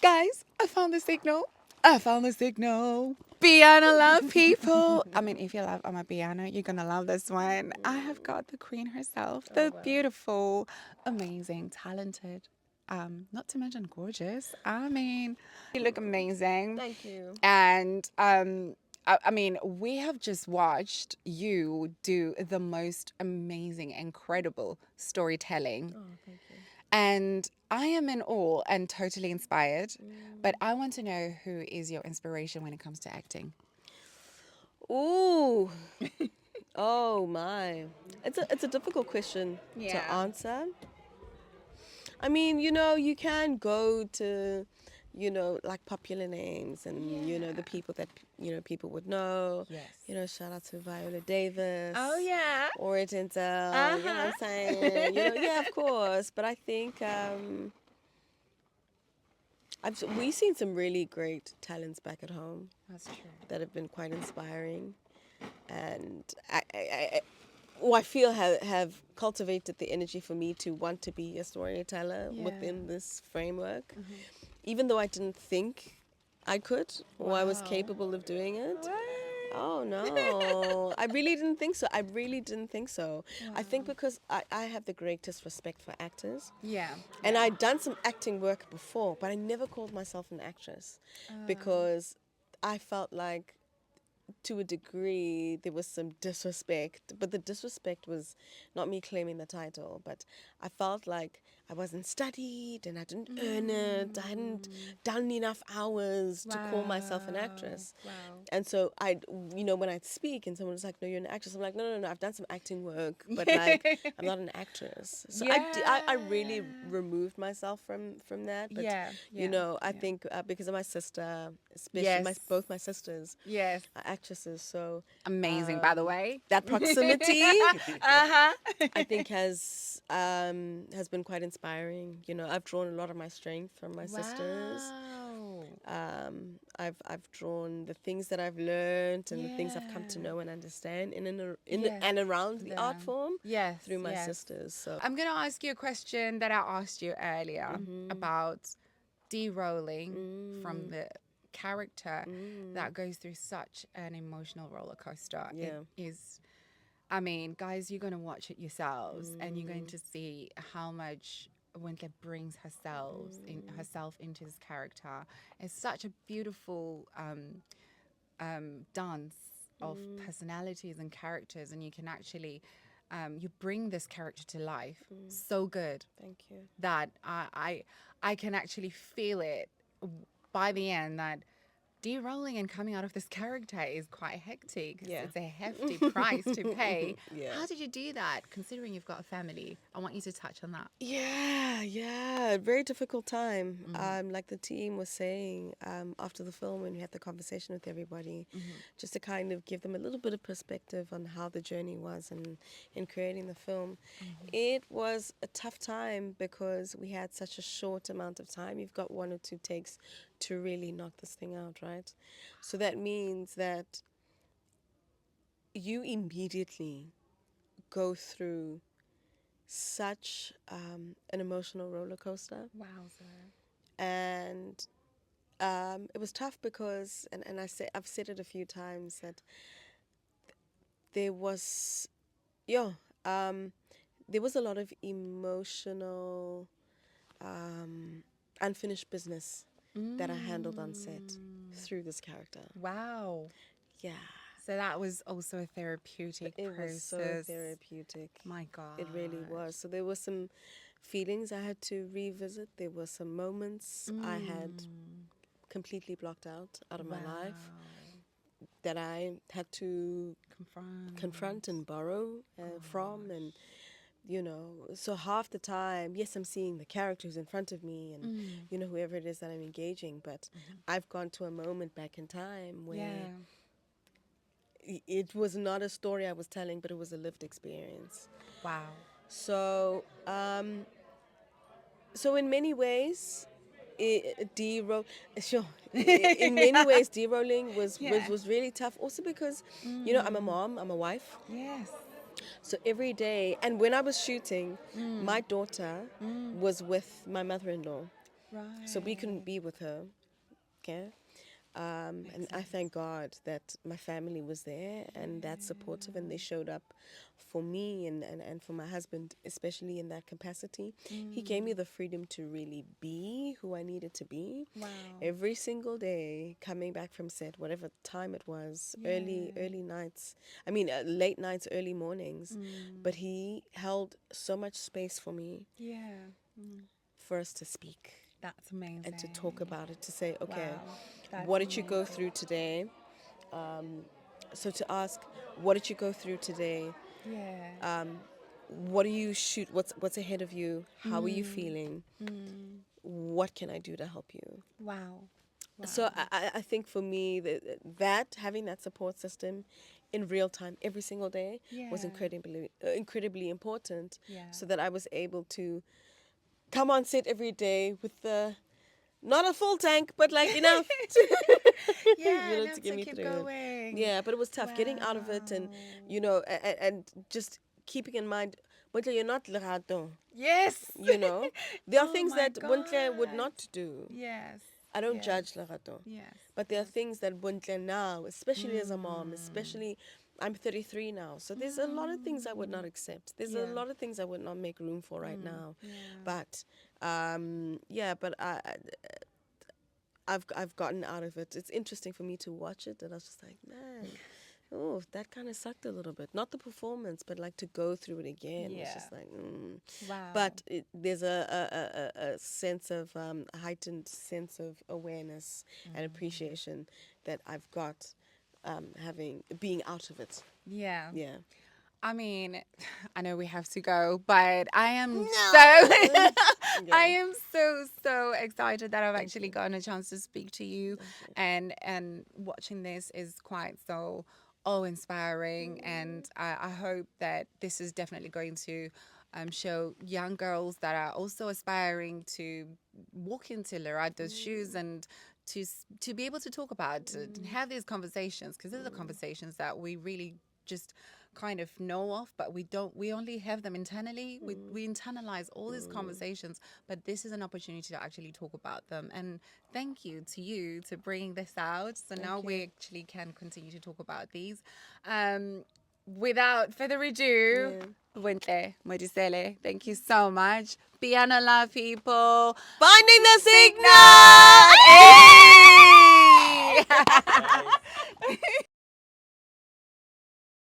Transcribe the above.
Guys, I found the signal. I found the signal. Piano love people. I mean, if you love my piano, you're gonna love this one. I have got the queen herself, the beautiful, amazing, talented, not to mention gorgeous. I mean, you look amazing. Thank you. And I mean, we have just watched you do the most amazing, incredible storytelling. Oh, thank you. And I am in awe and totally inspired. But I want to know, who is your inspiration when it comes to acting? Ooh. Oh my. It's a difficult question to answer. I mean, you can go to, like popular names and, the people that, people would know. Yes. Shout out to Viola Davis. Oh, yeah. Or Denzel. You know what I'm saying? Yeah, of course. But I think we've seen some really great talents back at home. That's true. That have been quite inspiring. And I feel have cultivated the energy for me to want to be a storyteller within this framework. Even though I didn't think I could or I was capable of doing it. What? Oh no, I really didn't think so. I think because I have the greatest respect for actors. Yeah. And I'd done some acting work before, but I never called myself an actress because I felt like, to a degree, there was some disrespect, but the disrespect was not me claiming the title, but I felt like I wasn't studied and I didn't earn it. I hadn't done enough hours to call myself an actress. Wow. And so when I'd speak and someone was like, "No, you're an actress," I'm like, no, I've done some acting work, but like, I'm not an actress. So I really removed myself from that. But I think because of my sister, especially both my sisters, are actresses. So Amazing, by the way. that proximity, I think has been quite inspiring. I've drawn a lot of my strength from my sisters. I've drawn the things that I've learned and the things I've come to know and understand in and around the art form through my sisters. So I'm going to ask you a question that I asked you earlier about de-rolling from the character that goes through such an emotional roller coaster. It is, I mean, guys, you're going to watch it yourselves and you're going to see how much Winkler brings herself into this character. It's such a beautiful dance of personalities and characters, and you can actually you bring this character to life so good. Thank you. That I can actually feel it by the end, that de-rolling and coming out of this character is quite hectic. It's a hefty price to pay. How did you do that, considering you've got a family? I want you to touch on that. Very difficult time. Like the team was saying after the film, when we had the conversation with everybody, just to kind of give them a little bit of perspective on how the journey was and in creating the film. It was a tough time because we had such a short amount of time. You've got 1 or 2 takes to really knock this thing out, right? So that means that you immediately go through such an emotional roller coaster. And it was tough because, and I've said it a few times, that there was a lot of emotional unfinished business that I handled on set through this character. Wow. Yeah. So that was also a therapeutic process. It was so therapeutic. My God. It really was. So there were some feelings I had to revisit. There were some moments I had completely blocked out of my life that I had to confront and borrow from. And so half the time, yes, I'm seeing the characters in front of me and, whoever it is that I'm engaging, but I've gone to a moment back in time where it was not a story I was telling, but it was a lived experience. Wow. So, so in many ways, in many ways, de-rolling was really tough. Also because, I'm a mom, I'm a wife. Yes. So every day, and when I was shooting, my daughter was with my mother-in-law. So we couldn't be with her. Okay. And I thank God that my family was there and that's supportive, and they showed up for me and for my husband, especially in that capacity. He gave me the freedom to really be who I needed to be. Wow. Every single day, coming back from set, whatever time it was, early nights, late nights, early mornings. But he held so much space for me. Yeah. For us to speak. That's amazing. And to talk about it, to say, okay, Wow. what did you go through today? So to ask, what did you go through today? Yeah. What do you shoot? What's ahead of you? How are you feeling? What can I do to help you? Wow. So I think for me that having that support system in real time every single day was incredibly important. Yeah. So that I was able to come on set every day with the not a full tank, but like enough to, to get me keep through going. it. Yeah, but it was tough getting out of it, and and just keeping in mind, Bontle, you're not Lerato. Yes. There are things that Bontle would not do. Yes. I don't judge Lerato. Yes. But there are things that Bontle now, especially as a mom, especially I'm 33 now, so there's a lot of things I would not accept. There's a lot of things I would not make room for right now. Yeah. But I've gotten out of it. It's interesting for me to watch it, and I was just like, man, oh, that kind of sucked a little bit. Not the performance, but like to go through it again. Yeah. It's just like, wow. But there's a sense of a heightened sense of awareness and appreciation that I've got being out of it. Yeah. Yeah. I mean, I know we have to go, but I am I am so excited that I've actually gotten a chance to speak to you, and watching this is quite so awe-inspiring, and I hope that this is definitely going to show young girls that are also aspiring to walk into Lerado's shoes and to be able to talk about, to have these conversations, because these are conversations that we really just kind of know of, but we only have them internally. We internalize all these conversations, but this is an opportunity to actually talk about them. And thank you to you to bringing this out, so now we actually can continue to talk about these. Without further ado, Wintle Modisele, thank you so much. T1na, people. Finding the signal! Hey!